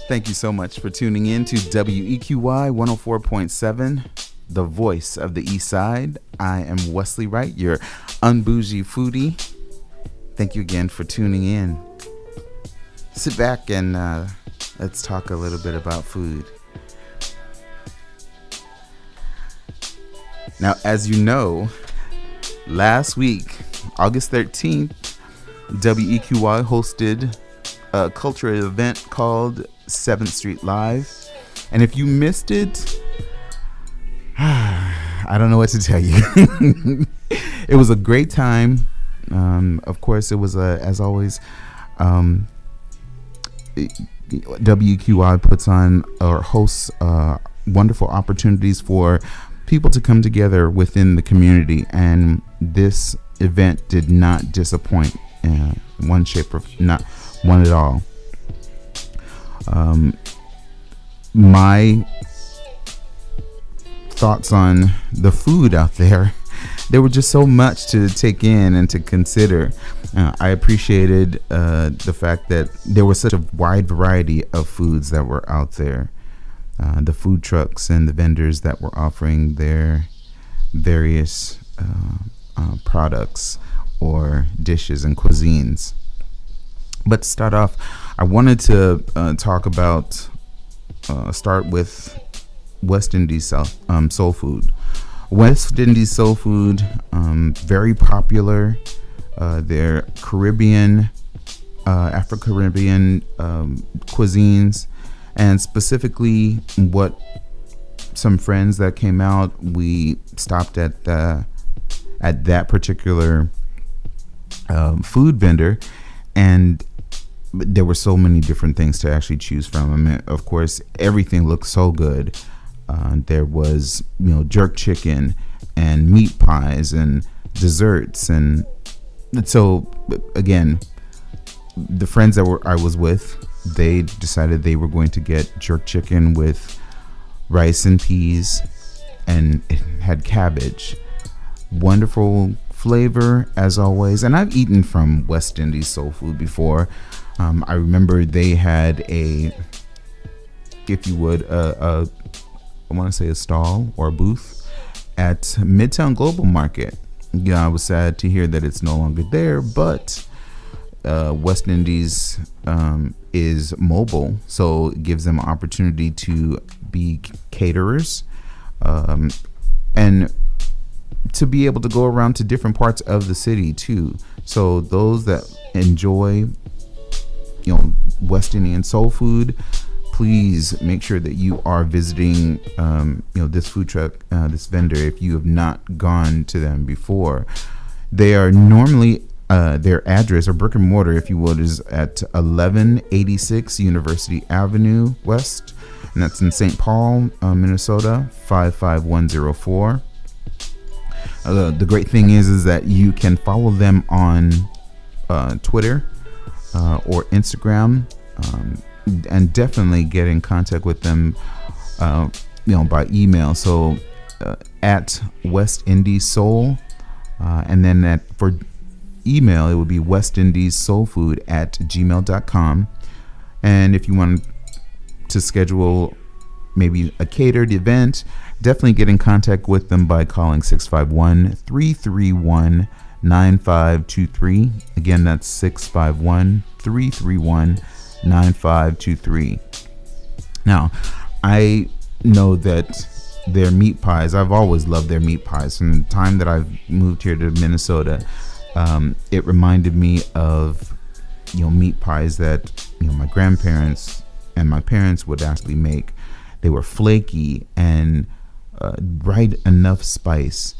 Thank you so much for tuning in to WEQY 104.7, the voice of the East Side. I am Wesley Wright, your Un-Bougie Foodie. Thank you again for tuning in. Sit back and let's talk a little bit about food. Now, as you know, last week, August 13th, WEQY hosted a cultural event called 7th Street Live. And if you missed it, I don't know what to tell you. It was a great time. Of course, it was, as always, WEQY puts on or hosts wonderful opportunities for people to come together within the community. And this event did not disappoint in one shape or not one at all. My thoughts on the food out there, there were just so much to take in and to consider. I appreciated the fact that there was such a wide variety of foods that were out there. The food trucks and the vendors that were offering their various products or dishes and cuisines. But to start off, I wanted to start with West Indies soul food. West Indies soul food, very popular. They're Caribbean, Afro-Caribbean cuisines, and specifically what some friends that came out, we stopped at that particular food vendor, and there were so many different things to actually choose from. I mean, of course, everything looked so good. There was, jerk chicken and meat pies and desserts, and so again, the friends that I was with, they decided they were going to get jerk chicken with rice and peas, and it had cabbage. Wonderful flavor as always. And I've eaten from West Indies soul food before. I remember they had I want to say a stall or a booth at Midtown Global Market. I was sad to hear that it's no longer there, but West Indies is mobile, so it gives them an opportunity to be caterers and to be able to go around to different parts of the city too. So those that enjoy West Indian soul food, please make sure that you are visiting this food truck, this vendor, if you have not gone to them before. They are normally their address or brick and mortar, if you would, is at 1186 University Avenue West, and that's in St. Paul, Minnesota 55104. The great thing is that you can follow them on Twitter or Instagram, and definitely get in contact with them by email. So at West Indies Soul, and then for email it would be westindiessoulfood@gmail.com. And if you want to schedule maybe a catered event, definitely get in contact with them by calling 651-331-9523. Again, that's 651-331-9523. Now, I know that their meat pies, I've always loved their meat pies. From the time that I've moved here to Minnesota, it reminded me of meat pies that my grandparents and my parents would actually make. They were flaky and right enough spice,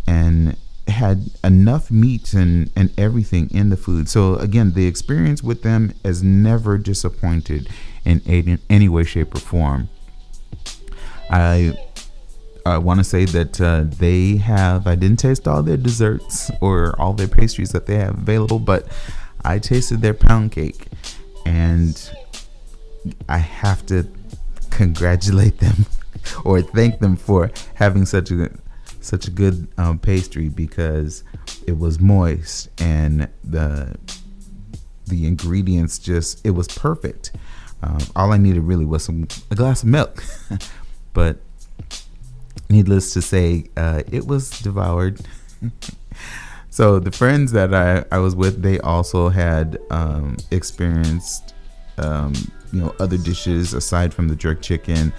and had enough meat and everything in the food. So again, the experience with them has never disappointed in any way, shape, or form. I want to say that I didn't taste all their desserts or all their pastries that they have available, but I tasted their pound cake, and I have to congratulate them or thank them for having such a good pastry, because it was moist and the ingredients it was perfect. All I needed really was a glass of milk. But needless to say, it was devoured. So the friends that I was with, they also had experienced, other dishes aside from the jerk chicken,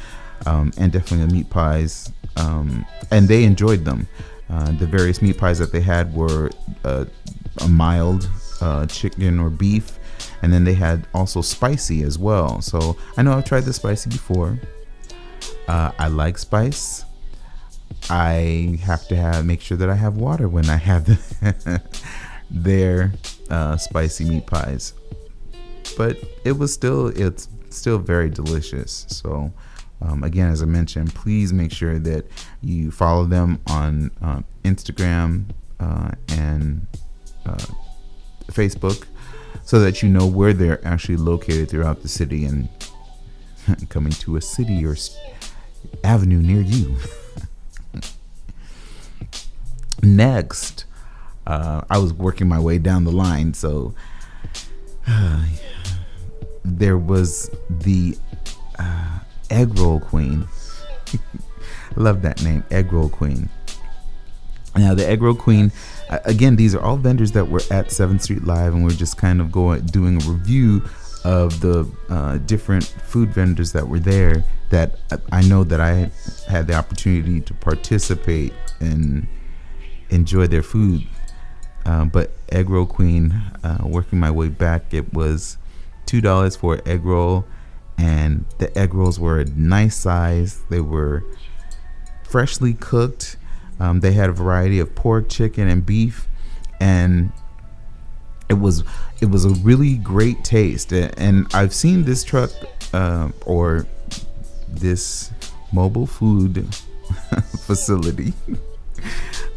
and definitely the meat pies, and they enjoyed them. The various meat pies that they had were a mild chicken or beef, and then they had also spicy as well. So I know I've tried the spicy before. I like spice. I have to make sure that I have water when I have their spicy meat pies. But it's still very delicious. So again, as I mentioned, please make sure that you follow them on Instagram and Facebook, so that you know where they're actually located throughout the city and coming to a city or avenue near you. Next, I was working my way down the line, so there was the egg roll queen. I love that name, egg roll queen. Now the egg roll queen, again, these are all vendors that were at 7th Street Live, and we're just kind of doing a review of the different food vendors that were there, that I know that I had the opportunity to participate and enjoy their food. But egg roll queen, working my way back, it was $2 for an egg roll, and the egg rolls were a nice size. They were freshly cooked. They had a variety of pork, chicken, and beef, and it was a really great taste. And I've seen this truck or this mobile food facility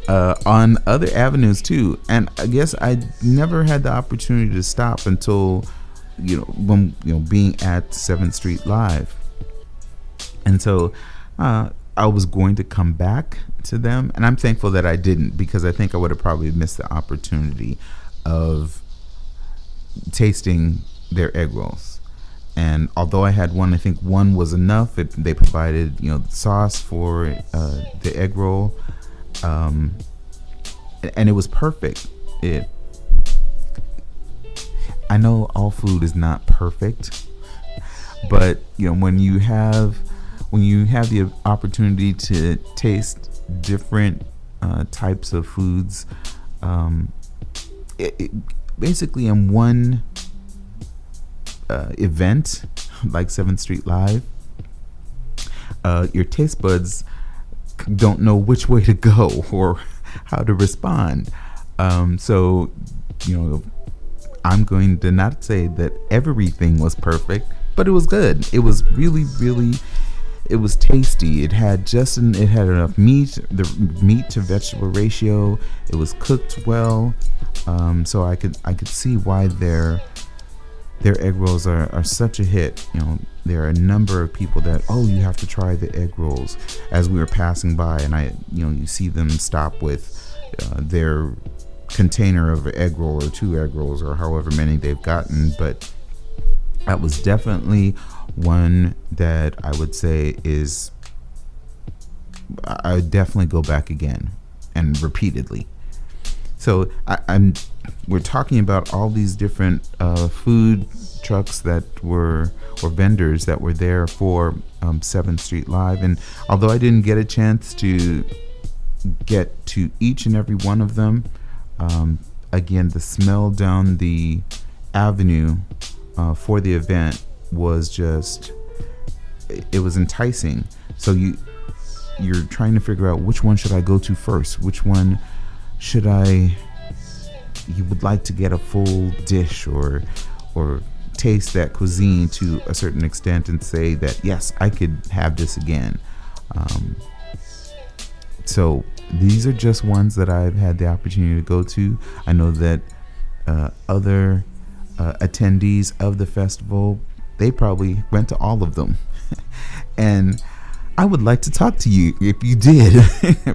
on other avenues too, and I guess I never had the opportunity to stop until when being at 7th Street Live. And so I was going to come back to them, and I'm thankful that I didn't, because I think I would have probably missed the opportunity of tasting their egg rolls. And although I had one, I think one was enough. They provided the sauce for the egg roll, and it was perfect. I know all food is not perfect, but when you have the opportunity to taste different types of foods, basically in one event like 7th Street Live, your taste buds don't know which way to go or how to respond. So I'm going to not say that everything was perfect, but it was good. It was really, really, it was tasty. It had enough meat, the meat to vegetable ratio. It was cooked well. So I could see why their egg rolls are such a hit. There are a number of people that, you have to try the egg rolls, as we were passing by, and you see them stop with their container of egg roll or 2 egg rolls or however many they've gotten. But that was definitely one that I would say is, I would definitely go back again and repeatedly. So we're talking about all these different food trucks or vendors that were there for 7th Street Live. And although I didn't get a chance to get to each and every one of them, again, the smell down the avenue for the event was it was enticing. So you're trying to figure out, which one should I go to first? Which one should you would like to get a full dish or taste that cuisine to a certain extent and say that, yes, I could have this again. So these are just ones that I've had the opportunity to go to. I know that other attendees of the festival, they probably went to all of them. And I would like to talk to you if you did,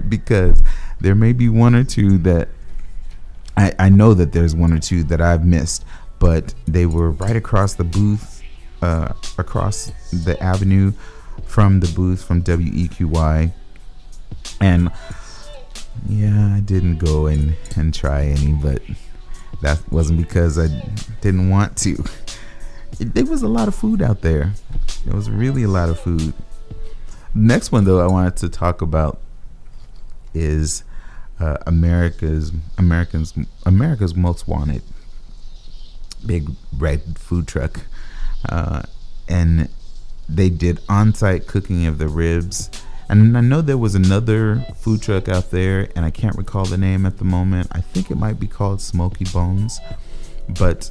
because there may be one or two that I know that there's one or two that I've missed, but they were right across the booth across the avenue from the booth from WEQY. And yeah, I didn't go and try any, but that wasn't because I didn't want to. There was a lot of food out there. There was really a lot of food. Next one, though, I wanted to talk about is America's Most Wanted big red food truck, and they did on-site cooking of the ribs. And I know there was another food truck out there, and I can't recall the name at the moment. I think it might be called Smoky Bones. But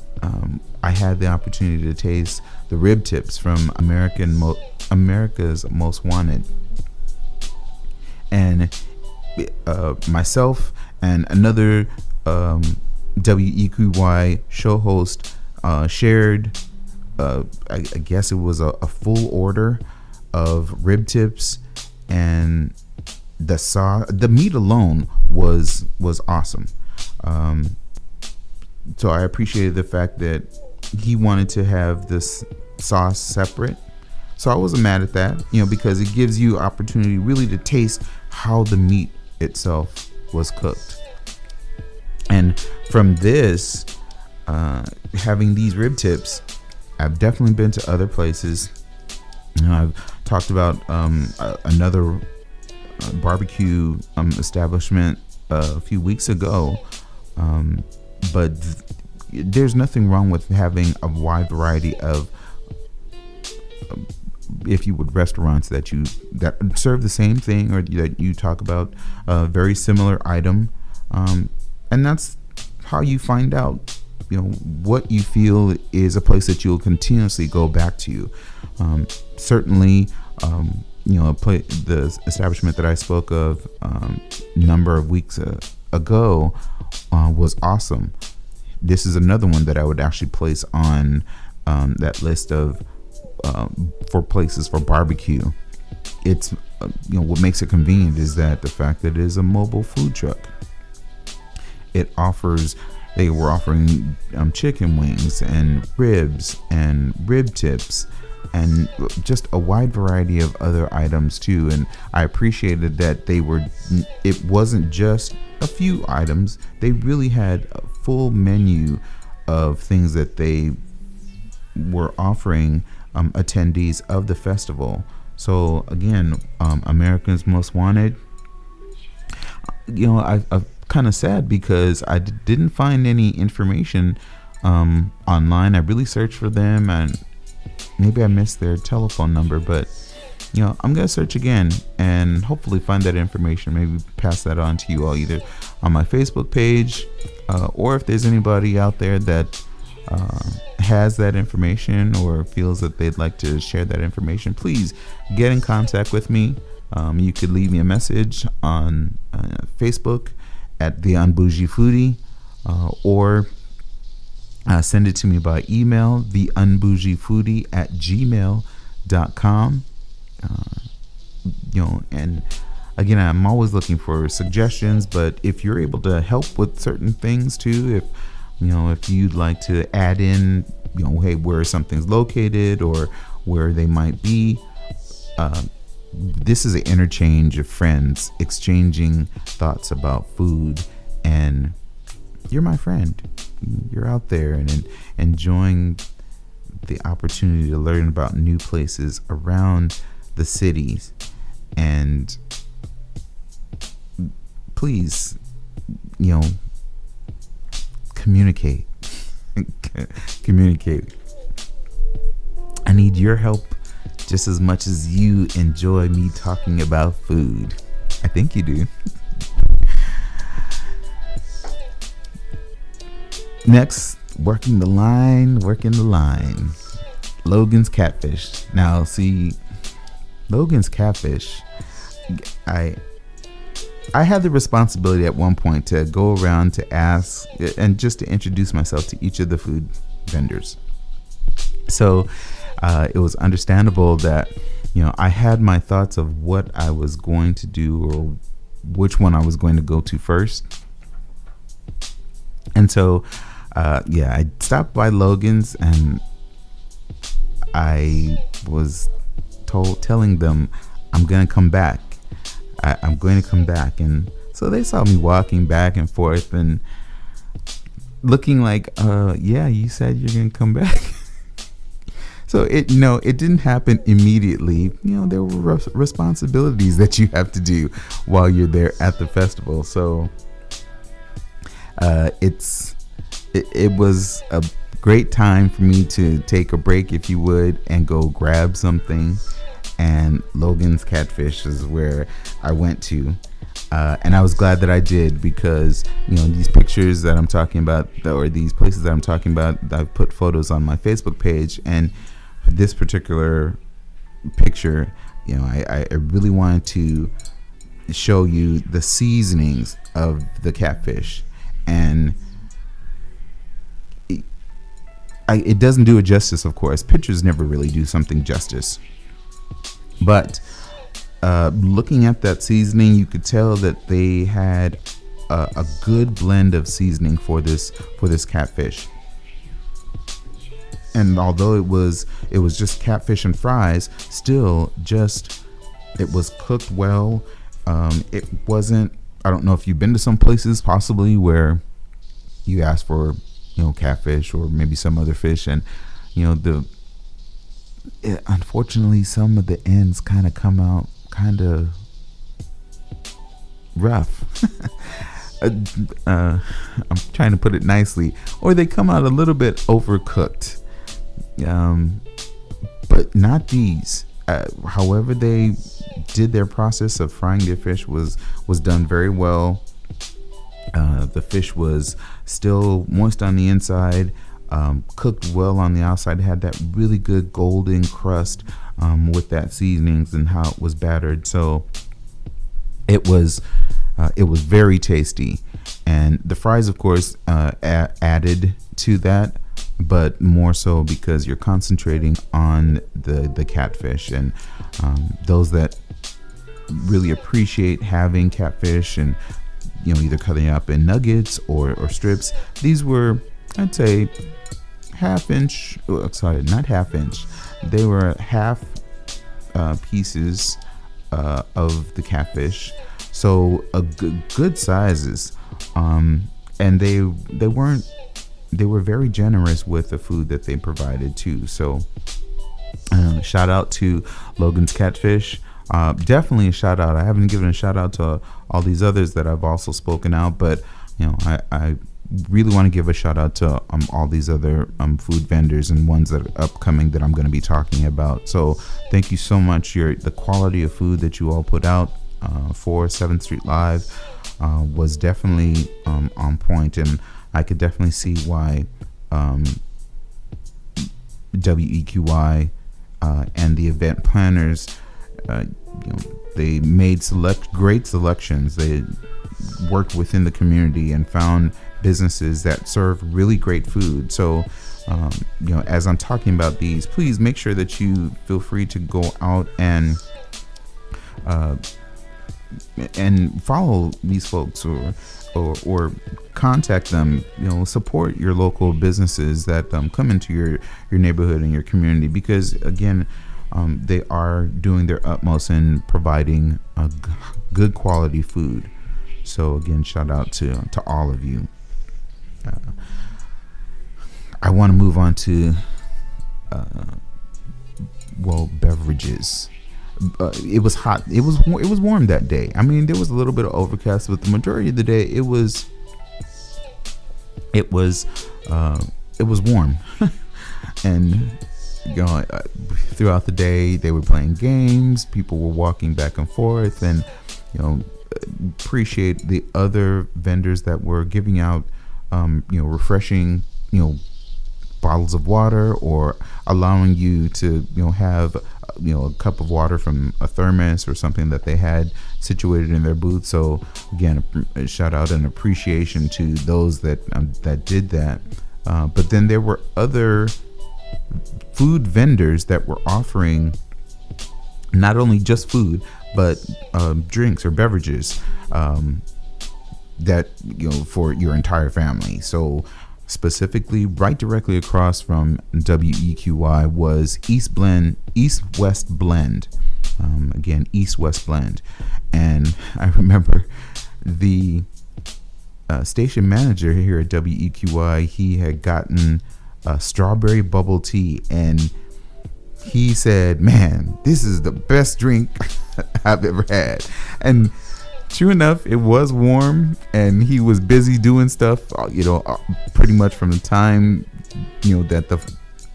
I had the opportunity to taste the rib tips from America's Most Wanted. And myself and another WEQY show host shared, I guess it was a full order of rib tips, and the sauce, the meat alone was awesome. So I appreciated the fact that he wanted to have this sauce separate. So I wasn't mad at that, because it gives you opportunity really to taste how the meat itself was cooked. And from this, having these rib tips, I've definitely been to other places. I've talked about another barbecue establishment a few weeks ago, but there's nothing wrong with having a wide variety of, if you would, restaurants that serve the same thing, or that you talk about a very similar item, and that's how you find out what you feel is a place that you'll continuously go back to. Certainly, the establishment that I spoke of number of weeks ago was awesome. This is another one that I would actually place on that list of for places for barbecue. It's what makes it convenient is that the fact that it is a mobile food truck. They were offering chicken wings and ribs and rib tips and just a wide variety of other items too. And I appreciated that it wasn't just a few items. They really had a full menu of things that they were offering attendees of the festival. So again, America's Most Wanted, I'm kind of sad because I didn't find any information online. I really searched for them, and maybe I missed their telephone number, but I'm gonna search again and hopefully find that information, maybe pass that on to you all, either on my Facebook page, or if there's anybody out there that has that information or feels that they'd like to share that information, please get in contact with me. You could leave me a message on Facebook at the Un-Bougie Foodie, or send it to me by email, the Un-Bougie at gmail.com. And again, I'm always looking for suggestions, but if you're able to help with certain things too, if you'd like to add in, hey, where something's located or where they might be, this is an interchange of friends exchanging thoughts about food, and you're my friend. You're out there and enjoying the opportunity to learn about new places around the cities. And please, communicate. Communicate. I need your help just as much as you enjoy me talking about food. I think you do. Next, working the line. Logan's Catfish. Now, see, Logan's Catfish, I had the responsibility at one point to go around to ask and just to introduce myself to each of the food vendors. So it was understandable that I had my thoughts of what I was going to do or which one I was going to go to first. And so I stopped by Logan's, and I was telling them I'm gonna come back. I'm going to come back, and so they saw me walking back and forth and looking like, yeah, you said you're gonna come back. So it didn't happen immediately. There were responsibilities that you have to do while you're there at the festival. So it was a great time for me to take a break, if you would, and go grab something. And Logan's Catfish is where I went to. And I was glad that I did, because these pictures that I'm talking about, or these places that I'm talking about, I've put photos on my Facebook page, and for this particular picture, I really wanted to show you the seasonings of the catfish, and it doesn't do it justice. Of course, pictures never really do something justice, but looking at that seasoning, you could tell that they had a good blend of seasoning for this catfish. And although it was just catfish and fries, still it was cooked well. It wasn't. I don't know if you've been to some places possibly where you ask for catfish or maybe some other fish, and unfortunately some of the ends kind of come out kind of rough. I'm trying to put it nicely, or they come out a little bit overcooked. But not these. However they did their process of frying their fish was done very well. The fish was still moist on the inside, cooked well on the outside. It had that really good golden crust with that seasonings and how it was battered. So it was very tasty, and the fries, of course, added to that, but more so because you're concentrating on the catfish, and those that really appreciate having catfish and either cutting up in nuggets or strips. These were, I'd say, not half inch. They were half pieces of the catfish, so a good sizes, and they were very generous with the food that they provided too. So shout out to Logan's Catfish. Definitely a shout out. I haven't given a shout out to all these others that I've also spoken out, but I really want to give a shout out to all these other food vendors and ones that are upcoming that I'm going to be talking about. So thank you so much. The quality of food that you all put out for 7th Street Live was definitely on point, and I could definitely see why WEQY and the event planners, they made great selections. They worked within the community and found businesses that serve really great food. So, as I'm talking about these, please make sure that you feel free to go out and follow these folks or contact them. Support your local businesses that come into your neighborhood and your community, because again, they are doing their utmost in providing good quality food. So again, shout out to all of you. I want to move on to beverages. It was hot. It was warm that day. I mean, there was a little bit of overcast, but the majority of the day it was warm. And throughout the day they were playing games. People were walking back and forth, and appreciate the other vendors that were giving out refreshing bottles of water, or allowing you to have a cup of water from a thermos or something that they had situated in their booth. So again, a shout out and appreciation to those that did that. But then there were other food vendors that were offering not only just food, but drinks or beverages that for your entire family. So specifically right directly across from WEQY was East West Blend. Again, East West Blend. And I remember the station manager here at WEQY, he had gotten strawberry bubble tea, and he said, "Man, this is the best drink I've ever had." And true enough, it was warm, and he was busy doing stuff, pretty much from the time, that the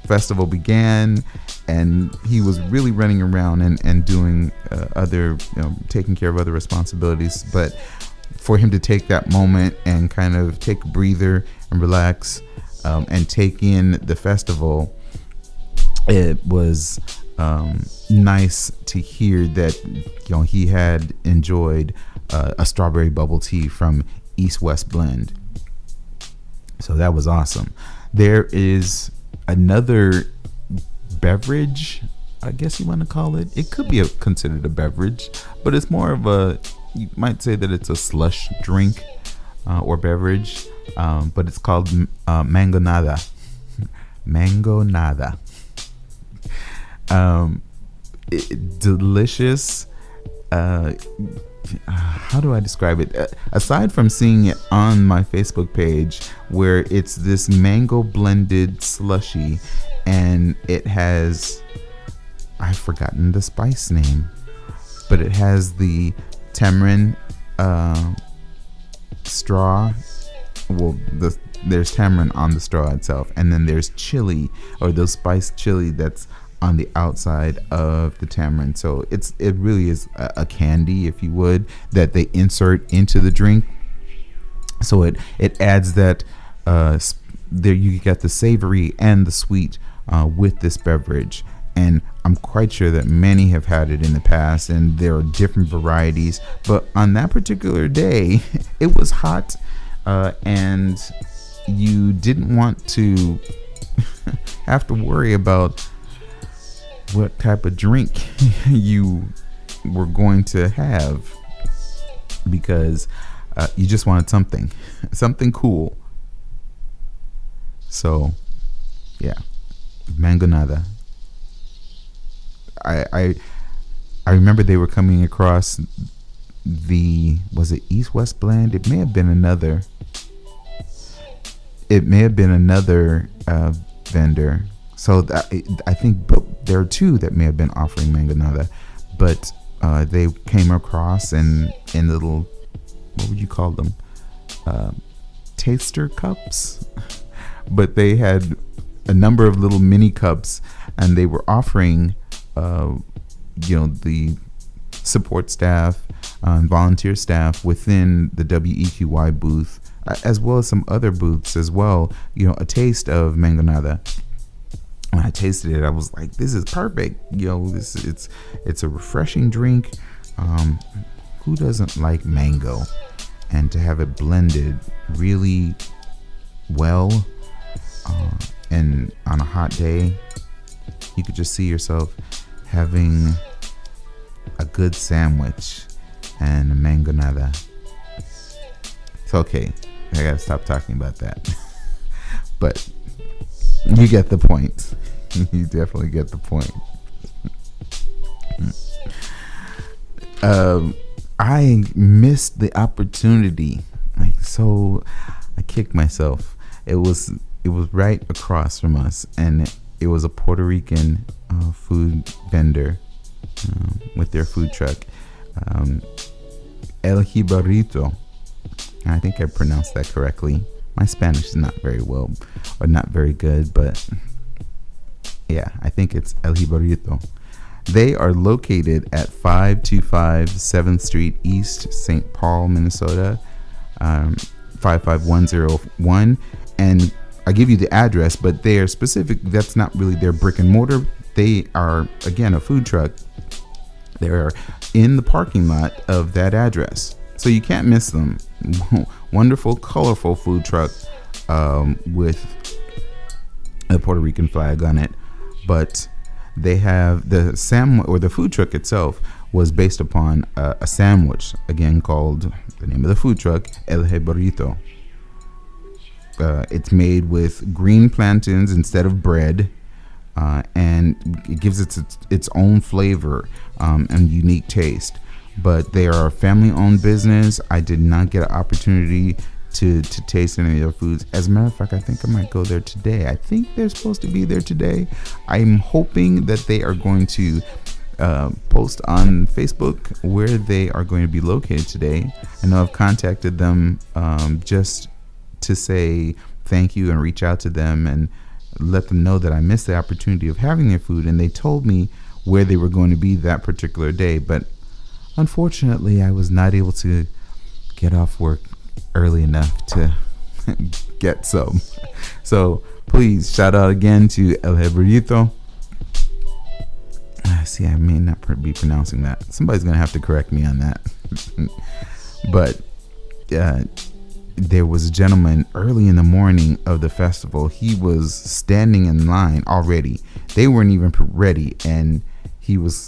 festival began, and he was really running around and doing other, taking care of other responsibilities. But for him to take that moment and kind of take a breather and relax, and take in the festival, it was nice to hear that he had enjoyed a strawberry bubble tea from East West Blend. So that was awesome. There is another beverage, I guess you want to call it. It could be considered a beverage, but it's more of you might say that it's a slush drink or beverage, but it's called Mango Nada. Mango Nada. Delicious. How do I describe it? Aside from seeing it on my Facebook page, where it's this mango blended slushy, and it has, I've forgotten the spice name, but it has the tamarind straw. Well, there's tamarind on the straw itself, and then there's chili, or those spiced chili that's on the outside of the tamarind. So it really is a candy, if you would, that they insert into the drink. So it adds that there you get the savory and the sweet with this beverage. And I'm quite sure that many have had it in the past, and there are different varieties. But on that particular day, it was hot, and you didn't want to have to worry about what type of drink you were going to have, because you just wanted something cool. So yeah, Mango Nada. I remember they were coming across was it East West Blend? It may have been another vendor. So I think there are two that may have been offering Mango Nada, but they came across in little, what would you call them? Taster cups. But they had a number of little mini cups, and they were offering, the support staff and volunteer staff within the WEQY booth, as well as some other booths as well, a taste of Mango Nada. When I tasted it, I was like, "This is perfect." It's a refreshing drink. Who doesn't like mango? And to have it blended really well, and on a hot day, you could just see yourself having a good sandwich and a Mango Nada. It's okay. I gotta stop talking about that. But you get the point. You definitely get the point. I missed the opportunity. So I kicked myself. It was right across from us, and it was a Puerto Rican food vendor with their food truck, El Jibarito. I think I pronounced that correctly. My Spanish is not very well, or not very good, but yeah, I think it's El Jibarito. They are located at 525 7th Street East, St. Paul, Minnesota, 55101. And I give you the address, but they are specific. That's not really their brick and mortar. They are, again, a food truck. They're in the parking lot of that address, so you can't miss them. Wonderful, colorful food truck with a Puerto Rican flag on it. But they have the food truck itself was based upon a sandwich, again called, the name of the food truck, El Jibarito. It's made with green plantains instead of bread, and it gives its own flavor and unique taste. But they are a family-owned business. I did not get an opportunity to taste any of their foods. As a matter of fact, I think I might go there today. I think they're supposed to be there today. I'm hoping that they are going to post on Facebook where they are going to be located today. I know I've contacted them just to say thank you and reach out to them and let them know that I missed the opportunity of having their food, and they told me where they were going to be that particular day. But unfortunately, I was not able to get off work early enough to get some. So please shout out again to El Hebrito. See, I may not be pronouncing that. Somebody's gonna have to correct me on that. But there was a gentleman early in the morning of the festival. He was standing in line already. They weren't even ready, and he was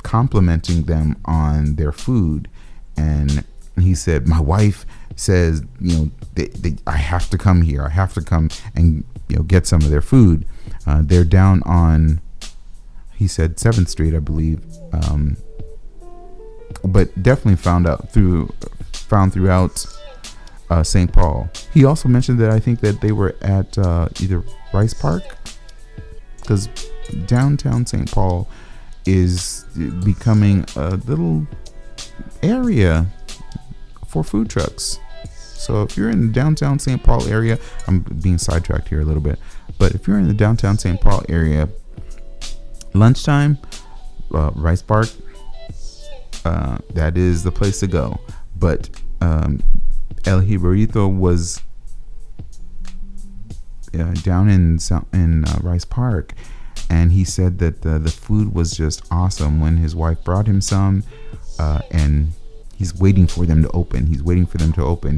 complimenting them on their food. And he said, my wife says, I have to come here. I have to come and get some of their food. They're down on, he said 7th Street, I believe. But definitely found throughout St. Paul. He also mentioned that I think that they were at either Rice Park, because downtown St. Paul is becoming a little area for food trucks. So if you're in the downtown St. Paul area, I'm being sidetracked here a little bit, but if you're in the downtown St. Paul area, lunchtime, Rice Park, that is the place to go. But El Jibarito was down in Rice Park, and he said that the food was just awesome when his wife brought him some, and he's waiting for them to open.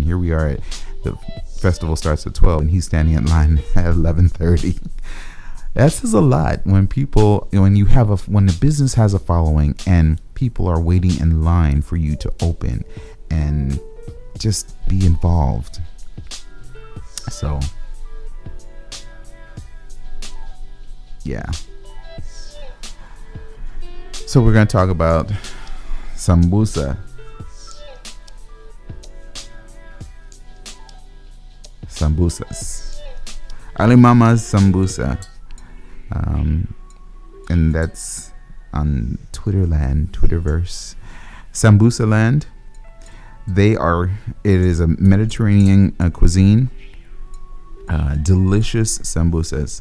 Here we are. The festival starts at 12, and he's standing in line at 11:30. That says a lot when people, when the business has a following and people are waiting in line for you to open and just be involved. So, yeah. So we're going to talk about sambusa. Sambusas. Ali Mama's Sambusa. And that's on Twitterverse. Sambusa Land. It is a Mediterranean cuisine. Delicious sambusas.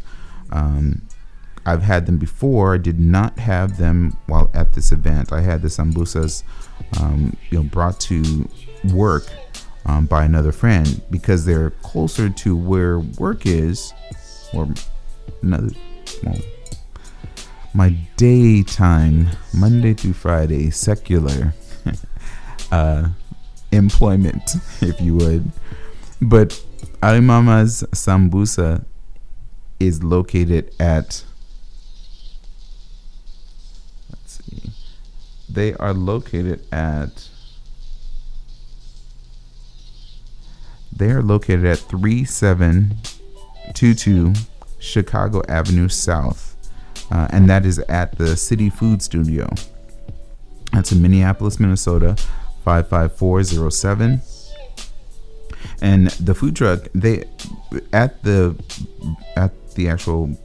I've had them before. I did not have them while at this event. I had the sambusas, brought to work by another friend, because they're closer to where work is, or my daytime, Monday through Friday, secular employment, if you would. But Ali Mama's Sambusa is located at, they are located at 3722 Chicago Avenue South, and that is at the City Food Studio. That's in Minneapolis, Minnesota, 55407. And the food truck, they at the actual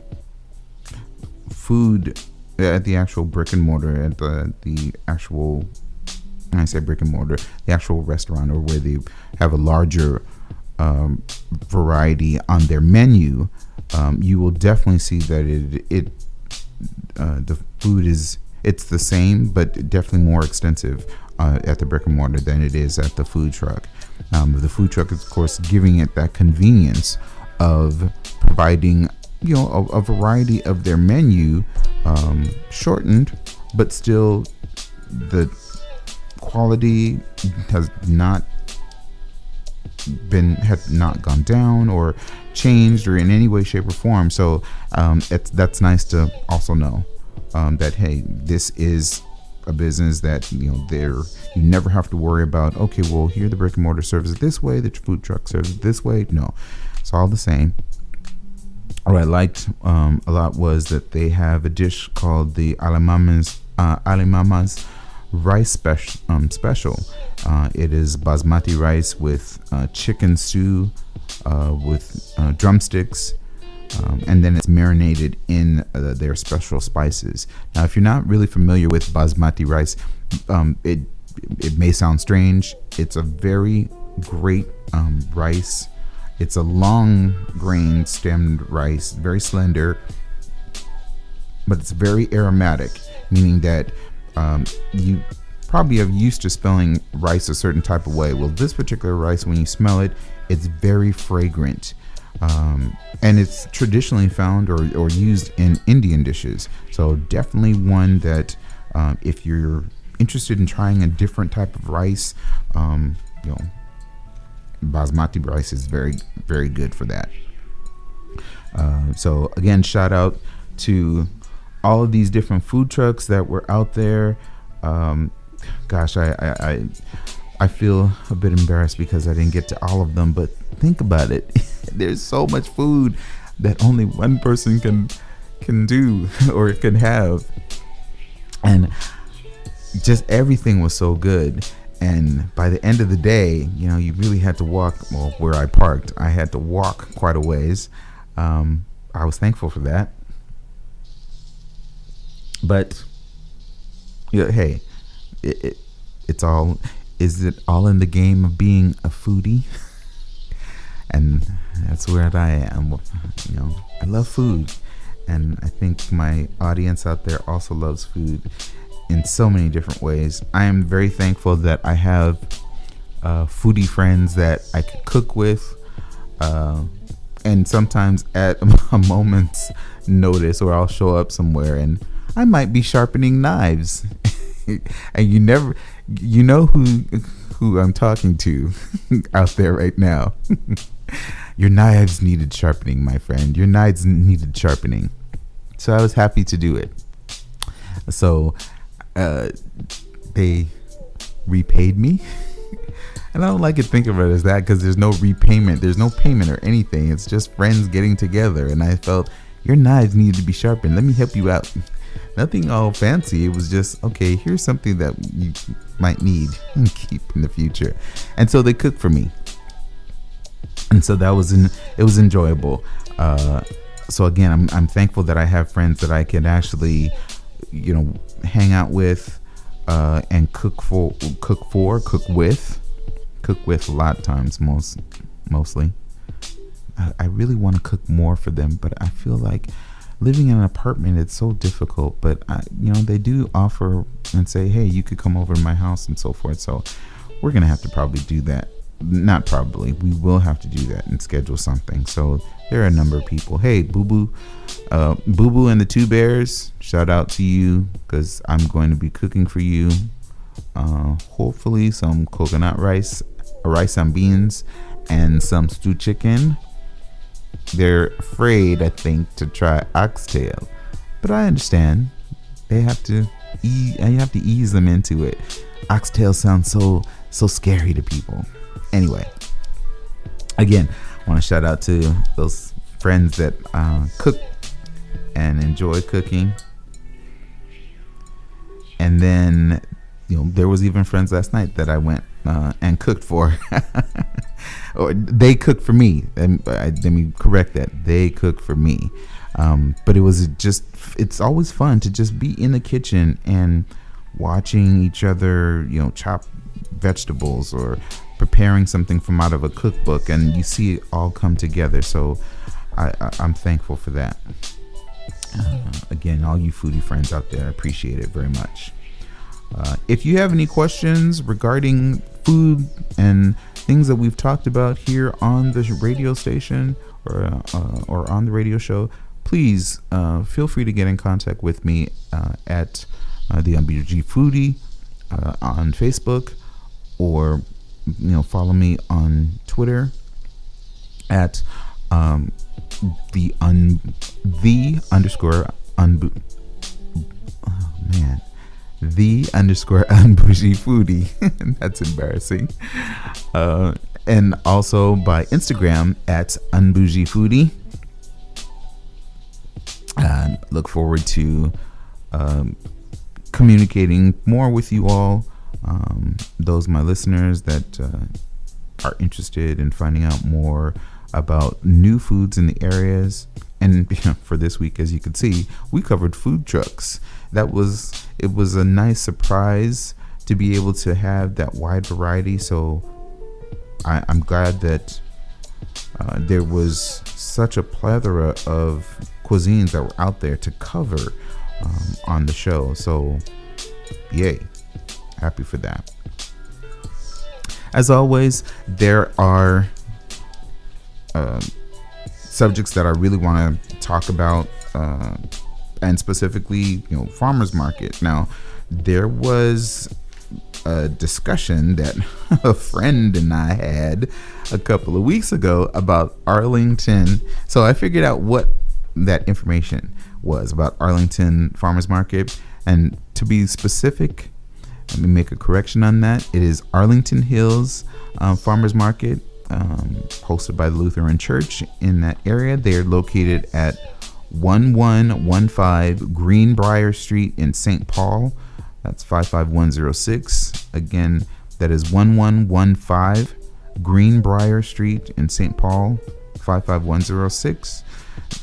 food, at the actual brick and mortar, at the actual, when I say brick and mortar, the actual restaurant, or where they have a larger variety on their menu, you will definitely see that the food it's the same, but definitely more extensive at the brick and mortar than it is at the food truck. The food truck is, of course, giving it that convenience of providing a variety of their menu, shortened, but still the quality has not gone down or changed or in any way, shape, or form. So that's nice to also know that, hey, this is a business that you never have to worry about, okay, well, here the brick and mortar serves it this way, the food truck serves it this way. No, It's all the same. What I liked a lot was that they have a dish called the Alimama's rice special. It is basmati rice with chicken stew with drumsticks, and then it's marinated in their special spices. Now, if you're not really familiar with basmati rice, it may sound strange. It's a very great rice. It's a long grain stemmed rice, very slender, but it's very aromatic, meaning that you probably are used to smelling rice a certain type of way. Well, this particular rice, when you smell it, it's very fragrant. And it's traditionally found or used in Indian dishes. So definitely one that if you're interested in trying a different type of rice, basmati rice is very, very good for that. So again, shout out to all of these different food trucks that were out there. Gosh, I feel a bit embarrassed because I didn't get to all of them, but think about it. There's so much food that only one person can do or can have. And just everything was so good. And by the end of the day, you really had to walk. Well, where I parked, I had to walk quite a ways. I was thankful for that. But hey, it's all. Is it all in the game of being a foodie? And that's where I am. I love food, and I think my audience out there also loves food in so many different ways. I am very thankful that I have foodie friends that I could cook with, and sometimes at a moment's notice, or I'll show up somewhere and I might be sharpening knives, and you know who I'm talking to out there right now. Your knives needed sharpening, my friend. Your knives needed sharpening. So I was happy to do it. So they repaid me. And I don't like to think of it as that, because there's no repayment. There's no payment or anything. It's just friends getting together. And I felt, your knives needed to be sharpened. Let me help you out. Nothing all fancy. It was just, okay, here's something that you might need and keep in the future. And so they cooked for me. And so it was enjoyable. So again, I'm thankful that I have friends that I can actually, hang out with, and cook with a lot of times, mostly. I really want to cook more for them, but I feel like living in an apartment, it's so difficult. But they do offer and say, hey, you could come over to my house and so forth. So we're gonna have to probably do that. Not probably, we will have to do that and schedule something. So there are a number of people. Hey, Boo Boo and the Two Bears, shout out to you, because I'm going to be cooking for you. Hopefully some coconut rice and beans, and some stewed chicken. They're afraid, I think, to try oxtail, but I understand. They have to ease them into it. Oxtail sounds so scary to people. Anyway, again, I want to shout out to those friends that cook and enjoy cooking. And then, there was even friends last night that I went and cooked for. Or they cooked for me. Let me correct that. They cooked for me. But it's always fun to just be in the kitchen and watching each other, chop vegetables or preparing something from out of a cookbook, and you see it all come together. So I'm thankful for that. Again, all you foodie friends out there, I appreciate it very much. If you have any questions regarding food and things that we've talked about here on the radio station or on the radio show, please feel free to get in contact with me at the Un-Bougie Foodie on Facebook, or follow me on Twitter at the Un-Bougie Foodie. That's embarrassing. and also by Instagram at Un-Bougie Foodie. Look forward to communicating more with you all, those my listeners that are interested in finding out more about new foods in the areas. And for this week, as you can see, we covered food trucks. It was a nice surprise to be able to have that wide variety. So I'm glad that there was such a plethora of cuisines that were out there to cover on the show. So yay, happy for that. As always, there are subjects that I really want to talk about, and specifically, farmers market. Now, there was a discussion that a friend and I had a couple of weeks ago about Arlington. So I figured out what that information was about Arlington Farmers Market. And to be specific, let me make a correction on that. It is Arlington Hills Farmers Market, hosted by the Lutheran Church in that area. They are located at 1115 Greenbrier Street in St. Paul. That's 55106. Again, that is 1115 Greenbrier Street in St. Paul, 55106.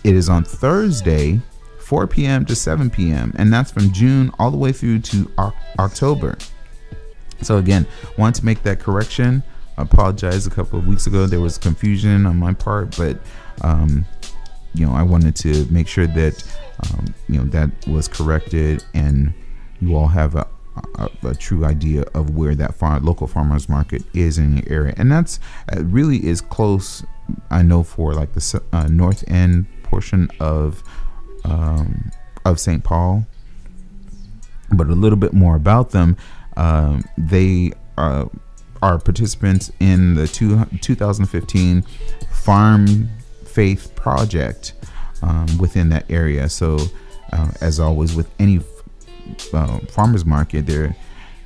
It is on Thursday, 4 p.m. to 7 p.m. And that's from June all the way through to October. So again, want to make that correction. I apologize. A couple of weeks ago, there was confusion on my part, but I wanted to make sure that that was corrected, and you all have a true idea of where that local farmers market is in your area. And that's really is close, I know, for like the north end portion of St. Paul. But a little bit more about them. They are participants in the 2015 Farm Faith Project within that area. So as always with any farmers market, they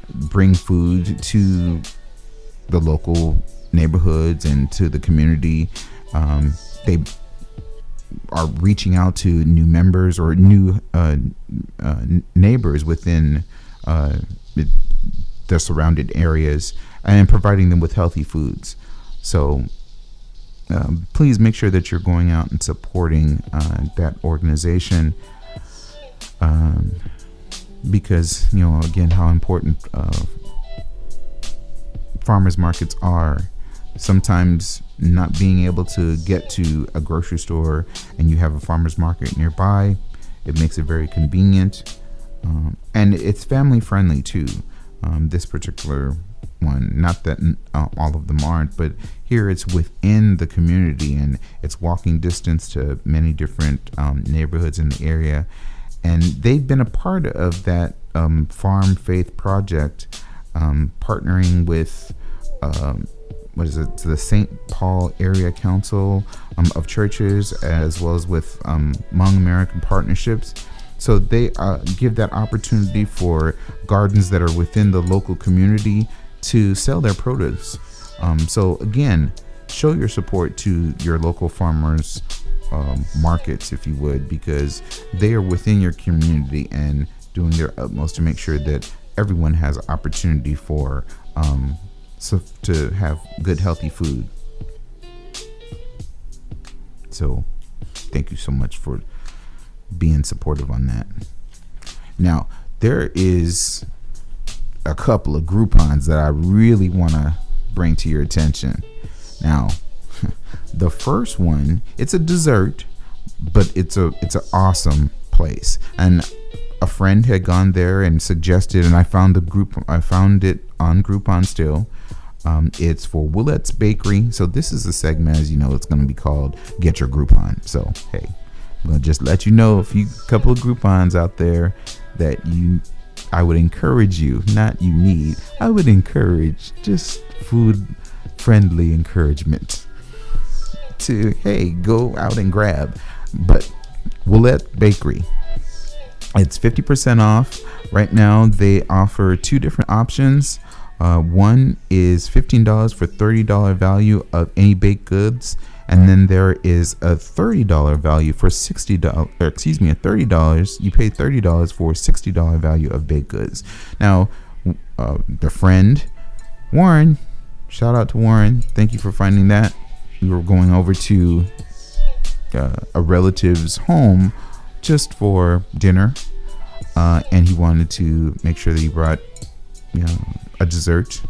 bring food to the local neighborhoods and to the community. They are reaching out to new members or new neighbors within the surrounded areas and providing them with healthy foods. So please make sure that you're going out and supporting that organization, because again, how important farmers markets are. Sometimes not being able to get to a grocery store and you have a farmers market nearby, it makes it very convenient, and it's family friendly too. This particular one, not that all of them aren't, but here it's within the community and it's walking distance to many different neighborhoods in the area. And they've been a part of that Farm Faith Project, partnering with the St. Paul Area Council of Churches, as well as with Hmong American Partnerships. So they give that opportunity for gardens that are within the local community to sell their produce. So again, show your support to your local farmers markets, if you would, because they are within your community and doing their utmost to make sure that everyone has opportunity for to have good, healthy food. So thank you so much for being supportive on that. Now, there is a couple of Groupons that I really want to bring to your attention. Now, the first one, it's a dessert, but it's an awesome place. And a friend had gone there and suggested, and I found it on Groupon still. It's for Willette's Bakery. So this is a segment, as you know, it's going to be called Get Your Groupon. So hey, I'm going to just let you know a couple of Groupons out there that I would encourage you, not you need, I would encourage, just food friendly encouragement to, hey, go out and grab. But Willette Bakery, it's 50% off right now. They offer two different options. One is $15 for $30 value of any baked goods, and then there is a $30 value for $60. Or excuse me, a $30. You pay $30 for $60 value of baked goods. Now, the friend Warren, shout out to Warren. Thank you for finding that. We were going over to a relative's home just for dinner, and he wanted to make sure that he brought a dessert,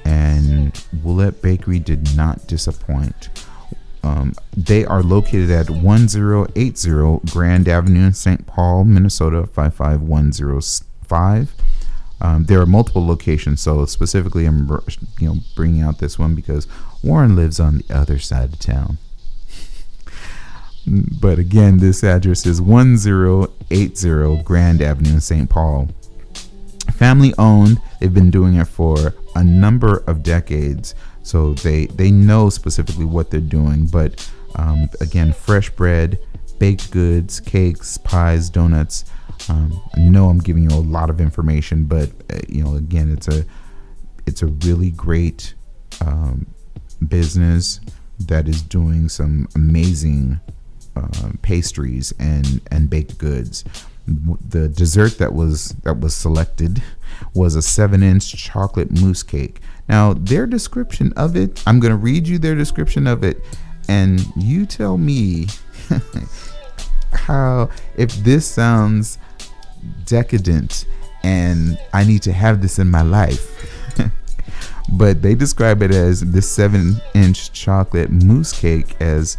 and Will-Ette Bakery did not disappoint. They are located at 1080 Grand Avenue in St. Paul, Minnesota 55105. There are multiple locations, so specifically I'm bringing out this one because Warren lives on the other side of town. But again, this address is 1080 Grand Avenue in St. Paul. Family owned. They've been doing it for a number of decades, so they know specifically what they're doing. But again, fresh bread, baked goods, cakes, pies, donuts. I know I'm giving you a lot of information, but again, it's a really great business that is doing some amazing pastries and baked goods. The dessert that was selected was a 7-inch chocolate mousse cake. Now, their description of it, I'm going to read you their description of it, and you tell me if this sounds decadent and I need to have this in my life. But they describe it as this 7-inch chocolate mousse cake as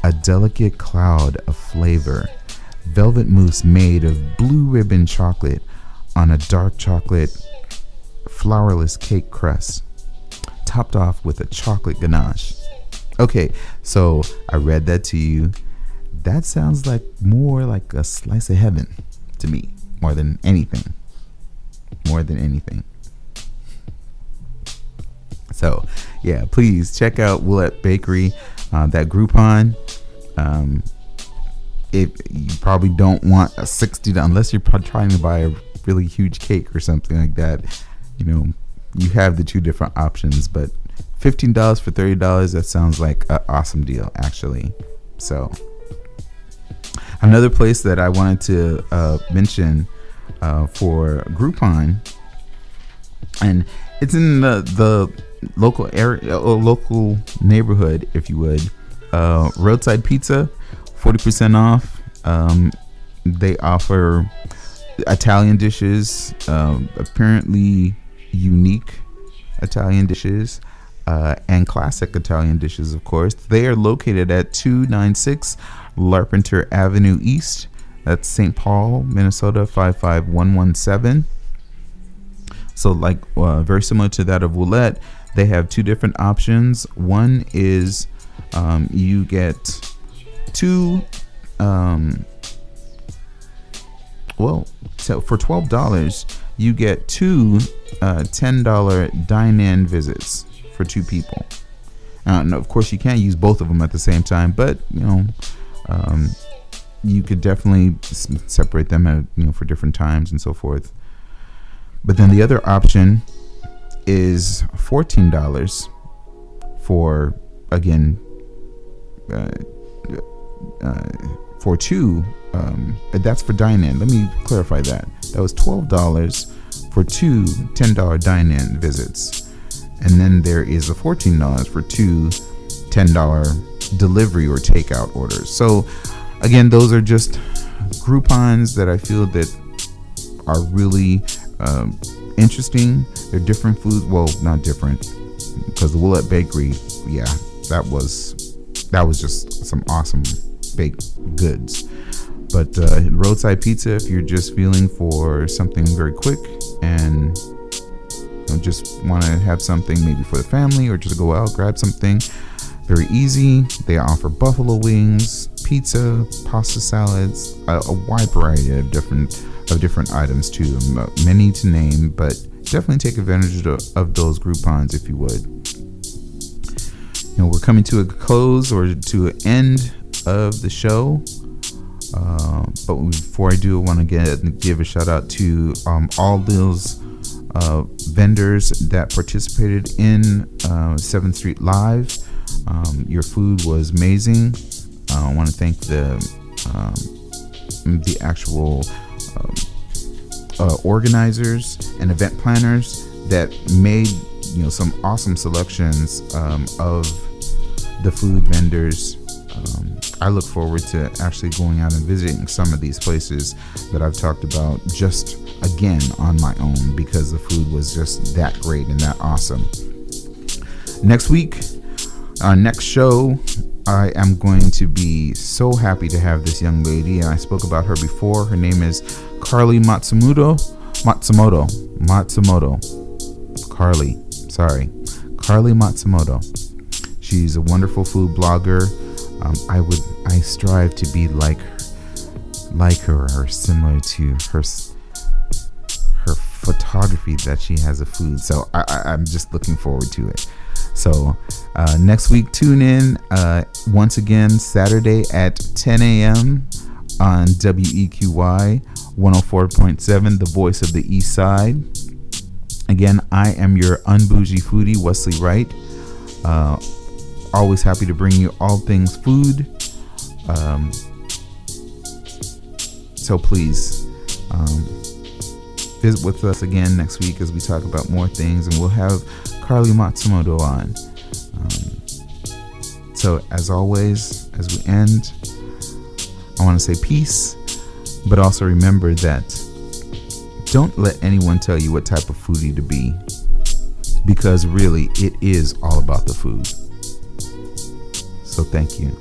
a delicate cloud of flavor. Velvet mousse made of blue ribbon chocolate on a dark chocolate flourless cake crust, topped off with a chocolate ganache. Okay, so I read that to you. That sounds like more like a slice of heaven to me, more than anything. So yeah, please check out Will-Ette Bakery, that Groupon. If you probably don't want a $60, unless you're trying to buy a really huge cake or something like that, you have the two different options. But $15 for $30, that sounds like an awesome deal, actually. So another place that I wanted to mention for Groupon, and it's in the local area, local neighborhood, if you would. Roadside Pizza, 40% off. They offer Italian dishes, apparently unique Italian dishes, and classic Italian dishes, of course. They are located at 296 Larpenteur Avenue East. That's St. Paul, Minnesota 55117. So very similar to that of Will-Ette, they have two different options. One is you get two, so for $12, you get two $10 dine-in visits for two people. No, of course, you can't use both of them at the same time, but you could definitely separate them at, for different times and so forth. But then the other option is $14 for, again, for two, but that's for dine-in. Let me clarify that. That was $12 for two $10 dine-in visits. And then there is the $14 for two $10 delivery or takeout orders. So again, those are just Groupons that I feel that are really interesting. They're different foods. Well, not different, because the Will-Ette Bakery, yeah, that was just some awesome baked goods. But Roadside Pizza, if you're just feeling for something very quick and just want to have something maybe for the family, or just go out, grab something very easy. They offer buffalo wings, pizza, pasta salads, a wide variety of different items too, many to name, but definitely take advantage of those Groupons if you would. We're coming to a close or to an end of the show, but before I do, I want to give a shout out to all those vendors that participated in 7th Street Live. Your food was amazing. I want to thank the actual organizers and event planners that made some awesome selections of the food vendors. I look forward to actually going out and visiting some of these places that I've talked about just again on my own, because the food was just that great and that awesome. Next week, our next show, I am going to be so happy to have this young lady, and I spoke about her before. Her name is Carly Matsumoto. Carly Matsumoto. She's a wonderful food blogger. I strive to be like her or similar to her photography that she has of food. So I'm just looking forward to it. So next week, tune in once again Saturday at 10 a.m. on WEQY 104.7, the voice of the East Side. Again, I am your Un-Bougie Foodie, Wesley Wright. Always happy to bring you all things food. So please visit with us again next week as we talk about more things, and we'll have Carly Matsumoto on. So as always, as we end, I want to say peace, but also remember that don't let anyone tell you what type of foodie to be, because really it is all about the food. So thank you.